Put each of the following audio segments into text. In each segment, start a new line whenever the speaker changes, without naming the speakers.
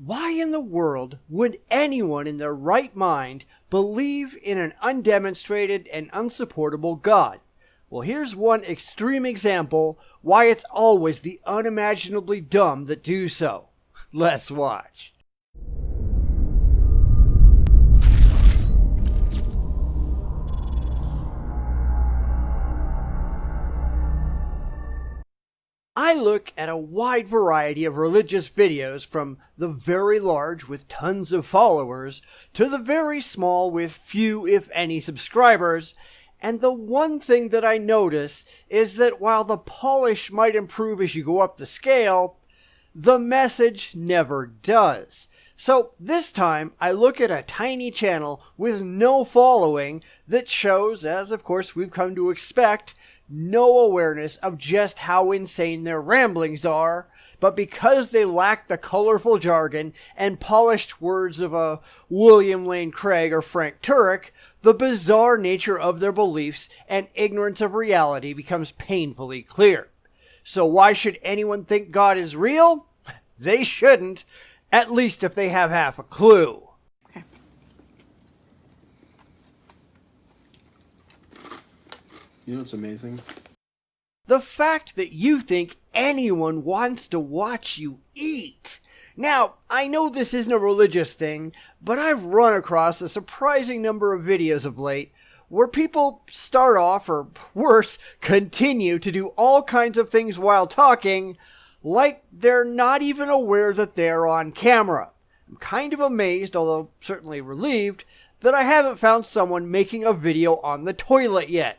Why in the world would anyone in their right mind believe in an undemonstrated and unsupportable God? Well, here's one extreme example why it's always the unimaginably dumb that do so. Let's watch. I look at a wide variety of religious videos, from the very large with tons of followers to the very small with few, if any, subscribers, and the one thing that I notice is that while the polish might improve as you go up the scale, the message never does. So this time I look at a tiny channel with no following that shows, as of course we've come to expect, no awareness of just how insane their ramblings are, but because they lack the colorful jargon and polished words of a William Lane Craig or Frank Turek, the bizarre nature of their beliefs and ignorance of reality becomes painfully clear. So why should anyone think God is real? They shouldn't, at least if they have half a clue.
You know what's amazing?
The fact that you think anyone wants to watch you eat. Now, I know this isn't a religious thing, but I've run across a surprising number of videos of late where people start off, or worse, continue to do all kinds of things while talking, like they're not even aware that they're on camera. I'm kind of amazed, although certainly relieved, that I haven't found someone making a video on the toilet yet.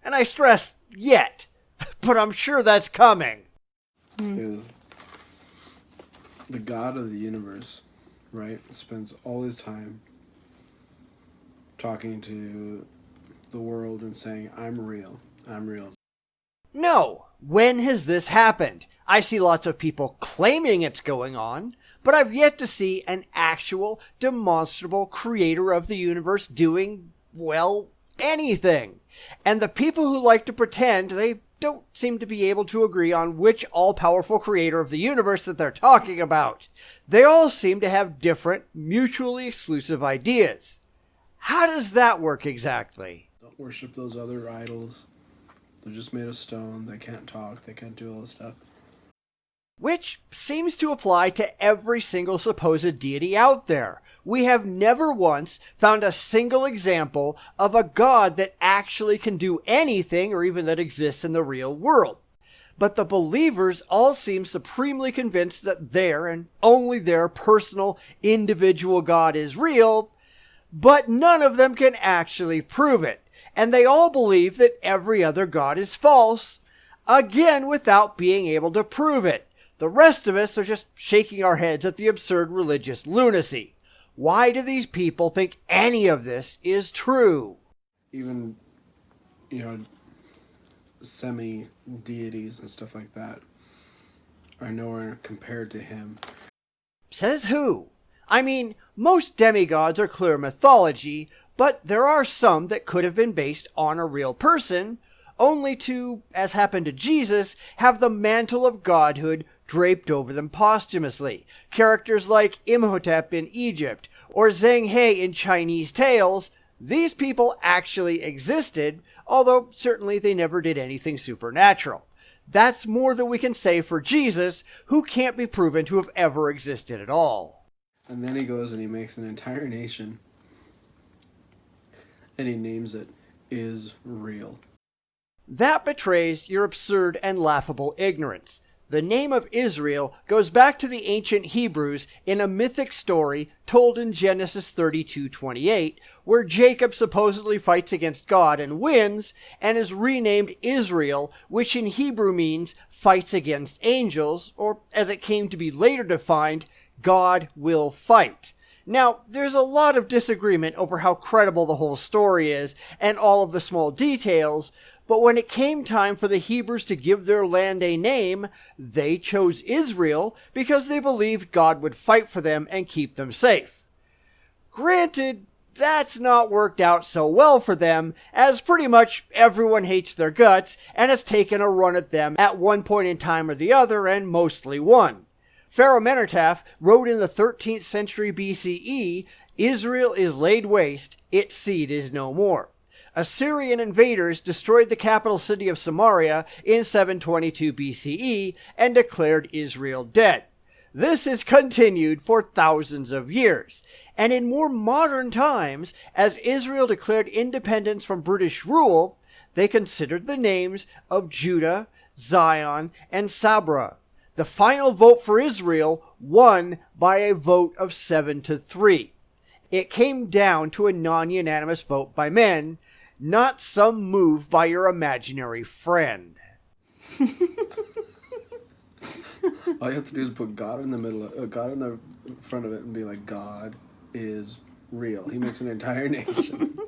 And I stress yet, but I'm sure that's coming.
Is the God of the universe, right, spends all his time talking to the world and saying, I'm real, I'm real.
No, when has this happened? I see lots of people claiming it's going on, but I've yet to see an actual, demonstrable creator of the universe doing, well, anything. And the people who like to pretend, they don't seem to be able to agree on which all-powerful creator of the universe that they're talking about. They all seem to have different, mutually exclusive ideas. How does that work exactly?
Don't worship those other idols. They're just made of stone. They can't talk. They can't do all this stuff.
Which seems to apply to every single supposed deity out there. We have never once found a single example of a god that actually can do anything, or even that exists in the real world. But the believers all seem supremely convinced that their, and only their, personal, individual god is real, but none of them can actually prove it. And they all believe that every other god is false, again without being able to prove it. The rest of us are just shaking our heads at the absurd religious lunacy. Why do these people think any of this is true?
Even, semi-deities and stuff like that are nowhere compared to him.
Says who? I mean, most demigods are clear mythology, but there are some that could have been based on a real person, only to, as happened to Jesus, have the mantle of godhood draped over them posthumously. Characters like Imhotep in Egypt, or Zheng He in Chinese tales, these people actually existed, although certainly they never did anything supernatural. That's more than we can say for Jesus, who can't be proven to have ever existed at all.
And then he goes and he makes an entire nation, and he names it Israel.
That betrays your absurd and laughable ignorance. The name of Israel goes back to the ancient Hebrews in a mythic story told in Genesis 32:28, where Jacob supposedly fights against God and wins, and is renamed Israel, which in Hebrew means fights against angels, or as it came to be later defined, God will fight. Now, there's a lot of disagreement over how credible the whole story is and all of the small details, but when it came time for the Hebrews to give their land a name, they chose Israel because they believed God would fight for them and keep them safe. Granted, that's not worked out so well for them, as pretty much everyone hates their guts and has taken a run at them at one point in time or the other, and mostly won. Pharaoh Meneptah wrote in the 13th century BCE, "Israel is laid waste, its seed is no more." Assyrian invaders destroyed the capital city of Samaria in 722 BCE and declared Israel dead. This is continued for thousands of years. And in more modern times, as Israel declared independence from British rule, they considered the names of Judah, Zion, and Sabra. The final vote for Israel won by a vote of 7-3. It came down to a non-unanimous vote by men, not some move by your imaginary friend.
All you have to do is put God in the middle, God in the front of it, and be like, God is real. He makes an entire nation.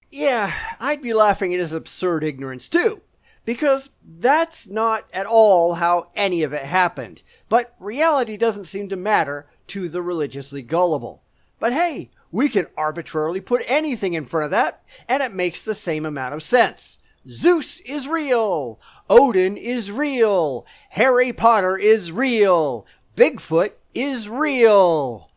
Yeah, I'd be laughing at his absurd ignorance too, because that's not at all how any of it happened. But reality doesn't seem to matter to the religiously gullible. But hey, we can arbitrarily put anything in front of that, and it makes the same amount of sense. Zeus is real. Odin is real. Harry Potter is real. Bigfoot is real.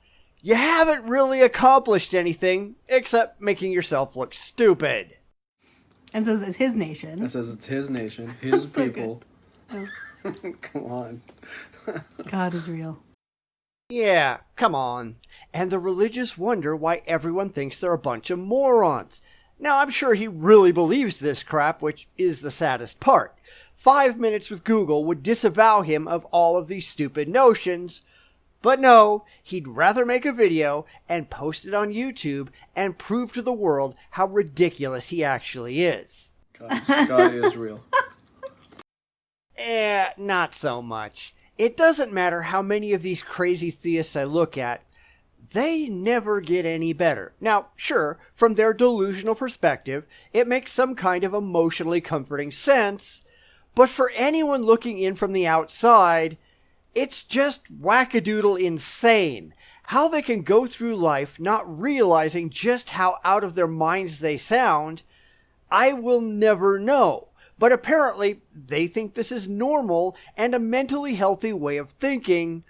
You haven't really accomplished anything except making yourself look stupid.
And says it's his nation.
It says it's his nation, his
So
people.
Oh.
Come on.
God is real.
Yeah, come on. And the religious wonder why everyone thinks they're a bunch of morons. Now, I'm sure he really believes this crap, which is the saddest part. 5 minutes with Google would disavow him of all of these stupid notions. But no, he'd rather make a video and post it on YouTube and prove to the world how ridiculous he actually is.
God is real.
Not so much. It doesn't matter how many of these crazy theists I look at, they never get any better. Now, sure, from their delusional perspective, it makes some kind of emotionally comforting sense, but for anyone looking in from the outside, it's just wackadoodle insane. How they can go through life not realizing just how out of their minds they sound, I will never know. But apparently, they think this is normal and a mentally healthy way of thinking,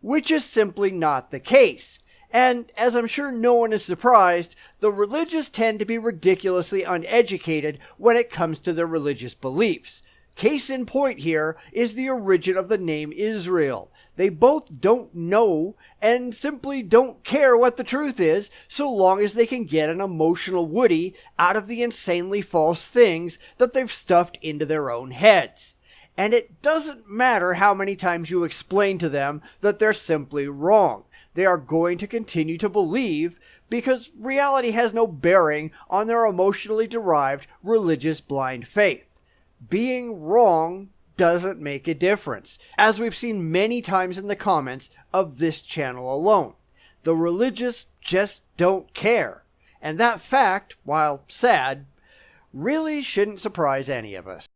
which is simply not the case. And as I'm sure no one is surprised, the religious tend to be ridiculously uneducated when it comes to their religious beliefs. Case in point here is the origin of the name Israel. They both don't know and simply don't care what the truth is so long as they can get an emotional Woody out of the insanely false things that they've stuffed into their own heads. And it doesn't matter how many times you explain to them that they're simply wrong. They are going to continue to believe because reality has no bearing on their emotionally derived religious blind faith. Being wrong doesn't make a difference, as we've seen many times in the comments of this channel alone. The religious just don't care. And that fact, while sad, really shouldn't surprise any of us.